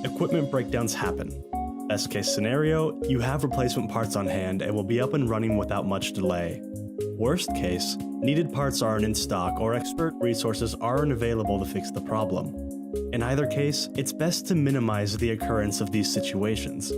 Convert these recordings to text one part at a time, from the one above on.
equipment breakdowns happen. Best case scenario, you have replacement parts on hand and will be up and running without much delay. Worst case, needed parts aren't in stock or expert resources aren't available to fix the problem. In either case, it's best to minimize the occurrence of these situations,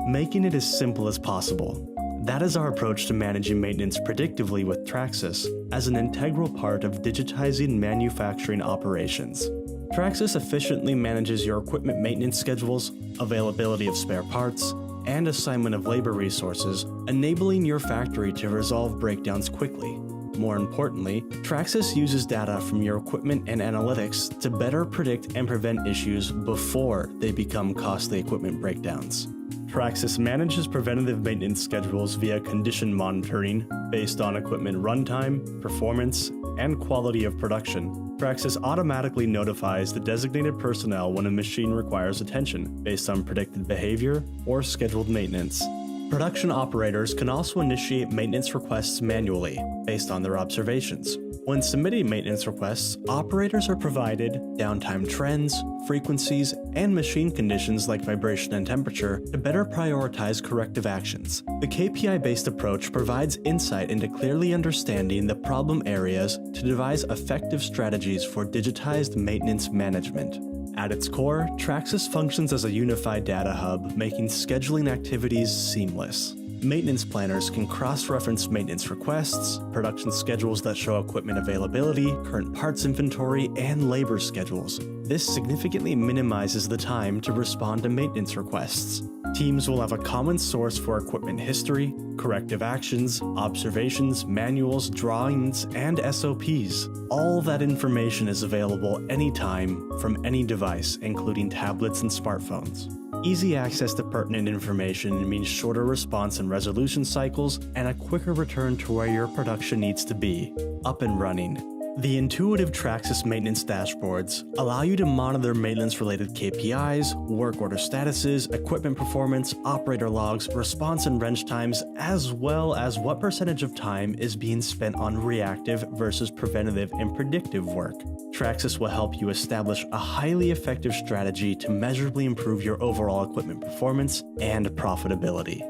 making it as simple as possible. That is our approach to managing maintenance predictively with TrakSYS as an integral part of digitizing manufacturing operations. TrakSYS efficiently manages your equipment maintenance schedules, availability of spare parts, and assignment of labor resources, enabling your factory to resolve breakdowns quickly. More importantly, TrakSYS uses data from your equipment and analytics to better predict and prevent issues before they become costly equipment breakdowns. TrakSYS manages preventative maintenance schedules via condition monitoring based on equipment runtime, performance, and quality of production. TrakSYS automatically notifies the designated personnel when a machine requires attention based on predicted behavior or scheduled maintenance. Production operators can also initiate maintenance requests manually based on their observations. When submitting maintenance requests, operators are provided downtime trends, frequencies, and machine conditions like vibration and temperature to better prioritize corrective actions. The KPI-based approach provides insight into clearly understanding the problem areas to devise effective strategies for digitized maintenance management. At its core, TrakSYS functions as a unified data hub, making scheduling activities seamless. Maintenance planners can cross-reference maintenance requests, production schedules that show equipment availability, current parts inventory, and labor schedules. This significantly minimizes the time to respond to maintenance requests. Teams will have a common source for equipment history, corrective actions, observations, manuals, drawings, and SOPs. All that information is available anytime from any device, including tablets and smartphones. Easy access to pertinent information means shorter response and resolution cycles and a quicker return to where your production needs to be, up and running. The intuitive TrakSYS maintenance dashboards allow you to monitor maintenance-related KPIs, work order statuses, equipment performance, operator logs, response and wrench times, as well as what percentage of time is being spent on reactive versus preventative and predictive work. TrakSYS will help you establish a highly effective strategy to measurably improve your overall equipment performance and profitability.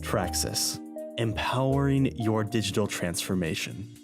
TrakSYS, empowering your digital transformation.